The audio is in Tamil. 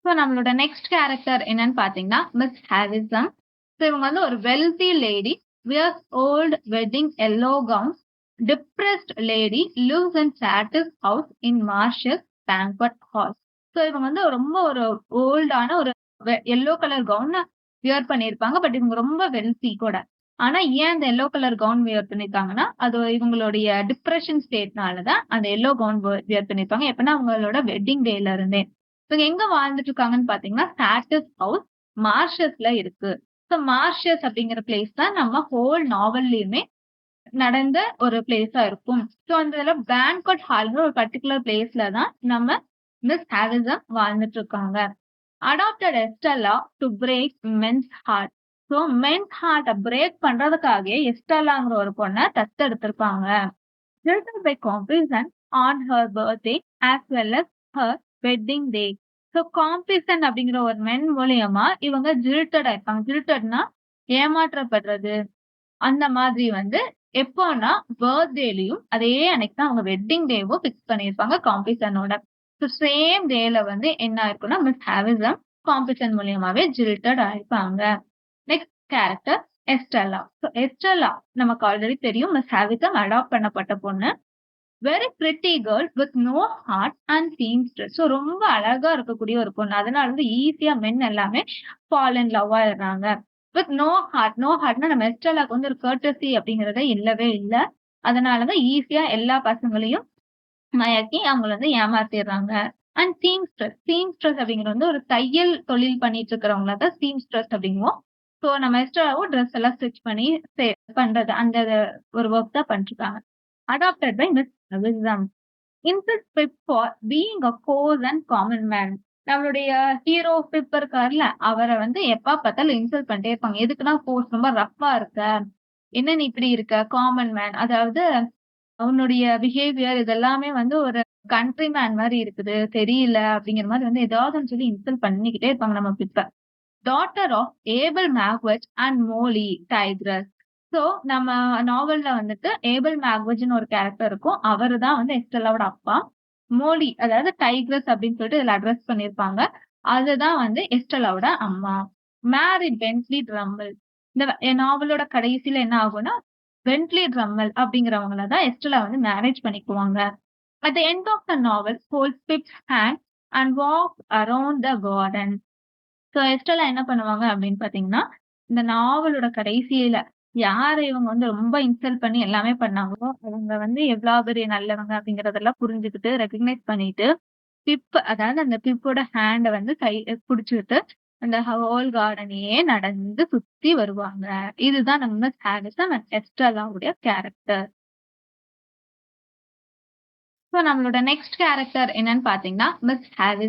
ஸோ நம்மளோட நெக்ஸ்ட் கேரக்டர் என்னன்னு பார்த்தீங்கன்னா, மிஸ் ஹாரிசன். ஸோ இவங்க வந்து ஒரு wealthy lady, wears old wedding yellow gowns, depressed lady lives in Satis house in marshes banquet hall. So இவங்க வந்து ரொம்ப ஒரு ஓல்டான ஒரு எல்லோ கலர் கவுன் வியர் பண்ணியிருப்பாங்க. பட் இவங்க ரொம்ப வெல்தி கூட. ஆனா ஏன் அந்த எல்லோ கலர் கவுன் வியர் பண்ணியிருக்காங்கன்னா, அது இவங்களுடைய டிப்ரஷன் ஸ்டேட்னால தான் அந்த எல்லோ கவுன் வியர் பண்ணியிருப்பாங்க. எப்பன்னா அவங்களோட வெட்டிங் டேல இருந்தே. இவங்க எங்க வாழ்ந்துட்டு இருக்காங்கன்னு பாத்தீங்கன்னா, சாட்டிஸ் ஹவுஸ் மார்ஷஸ்ல இருக்கு. ஸோ மார்ஷஸ் அப்படிங்கிற பிளேஸ் தான் நம்ம ஹோல் நாவல்லயுமே நடந்த ஒரு பிளேஸா இருக்கும். ஸோ அந்த இதுல பேங்க்வெட் ஹால்ங்கிற ஒரு பர்ட்டிகுலர் பிளேஸ்ல தான் நம்ம மிஸ் ஹாரிசன் வாழ்ந்துட்டு இருக்காங்க. Adopted Estella to break men's heart. So men's ஹார்ட்ட பிரேக் பண்றதுக்காகவே எஸ்டெல்லாங்கிற ஒரு பொண்ண தத்தெடுத்திருப்பாங்க. Jilted by Compeyson on her birthday as well as her wedding day. So Compeyson அப்படிங்கிற ஒரு மென் மூலியமா இவங்க ஜில்டட் ஆயிருப்பாங்க. ஜில்டட்னா ஏமாற்றப்படுறது. அந்த மாதிரி வந்து எப்போன்னா பர்த்டேலயும் அதே அன்னைக்கு தான் அவங்க வெட்டிங் டேவும் ஃபிக்ஸ் பண்ணியிருப்பாங்க காம்பிசனோட. ஸோ சேம் டேல வந்து என்ன ஆயிருக்கும்னா மிஸ் ஹாரிசன் காம்பிசன் மூலியமாவே ஜில்டட் ஆயிருப்பாங்க. Next character Estella. So Estella நமக்கு ஆல்ரெடி தெரியும் மிஸ் ஹாரிசன் அடாப்ட் பண்ணப்பட்ட பொண்ணு. Very pretty girl with no heart and seamstress. So ரொம்ப அழகா இருக்கக்கூடிய ஒரு பொண்ணு. அதனால வந்து ஈஸியா மென் எல்லாமே ஃபால் இன் லவ் ஆயிடுறாங்க. With no heart. நோ ஹார்ட்னா நம்ம எஸ்டெல்லாக்கு வந்து ஒரு கர்டசி அப்படிங்கறதே இல்லவே இல்ல. அதனாலதான் ஈஸியா எல்லா பசங்களையும் மயக்கி அவங்கள வந்து ஏமாத்திடுறாங்க. அண்ட் சீம்ஸ்ட்ரஸ். சீம்ஸ்ட்ரஸ் அப்படிங்கிறது வந்து ஒரு தையல் தொழில் பண்ணிட்டு இருக்கிறவங்கள தான் சீம்ஸ்ட்ரஸ் அப்படிங்குவோம். ஸோ நம்ம எஸ்டெல்லாவும் ட்ரெஸ் எல்லாம் ஸ்டிச் பண்ணி பண்றது அந்த ஒரு ஒர்க் தான் பண்ணிருக்காங்க. Adopted by Miss Wisdom. Insist Pip for being a coarse and common man. நம்மளுடைய ஹீரோ பிப் இருக்காருல்ல, அவரை வந்து எப்ப பார்த்தாலும் இன்சல்ட் பண்ணிட்டே இருப்பாங்க. எதுக்குன்னா கோர்ஸ் ரொம்ப ரஃப்பா இருக்க, என்ன நீ இப்படி இருக்க, காமன் மேன். அதாவது அவனுடைய பிஹேவியர் இதெல்லாமே வந்து ஒரு கண்ட்ரி மேன் மாதிரி இருக்குது, தெரியல அப்படிங்கிற மாதிரி வந்து ஏதாவது ஒன்று சொல்லி இன்சல்ட் பண்ணிக்கிட்டே இருப்பாங்க நம்ம பிப்ப. Daughter of Abel Magwitch and Molly tigress. So நம்ம நாவல்ல வந்துட்டு ஏபிள் மேக்வெஜ்னு ஒரு கேரக்டர் இருக்கும். அவரு தான் வந்து எஸ்டெல்லாவோட அப்பா. மோலி அதாவது டைக்ரஸ் அப்படின்னு சொல்லிட்டு இதுல அட்ரஸ் பண்ணிருப்பாங்க. அதுதான் வந்து எஸ்டெல்லாவோட அம்மா. மேரி பென்ட்லி ட்ரம்மல். இந்த நாவலோட கடைசியில என்ன ஆகும்னா பென்ட்லி ட்ரம்மல் அப்படிங்கிறவங்கள தான் எஸ்டெல்லா வந்து மேரேஜ் பண்ணிக்குவாங்க. At the end of the novel, holds Pip's hand and walks around the garden. So Estella என்ன பண்ணுவாங்க அப்படின்னு பாத்தீங்கன்னா, இந்த நாவலோட கடைசியில யார இவங்க வந்து ரொம்ப இன்சல்ட் பண்ணி எல்லாமே பண்ணாங்களோ, அவங்க வந்து எவ்வளவு பெரிய நல்லவங்க அப்படிங்கறதெல்லாம் புரிஞ்சுகிட்டு, ரெகக்னைஸ் பண்ணிட்டு, பிப் அதாவது அந்த பிப்போட ஹேண்ட வந்து புடிச்சுக்கிட்டு, அந்த ஹோல் கார்டனையே நடந்து சுத்தி வருவாங்க. இதுதான் நம்ம ஹாரிசன் அண்ட் எஸ்டெல்லாவுடைய கேரக்டர். ஸோ நம்மளோட நெக்ஸ்ட் கேரக்டர் என்னன்னு பாத்தீங்கன்னா, மிஸ் ஹாரிஸ்.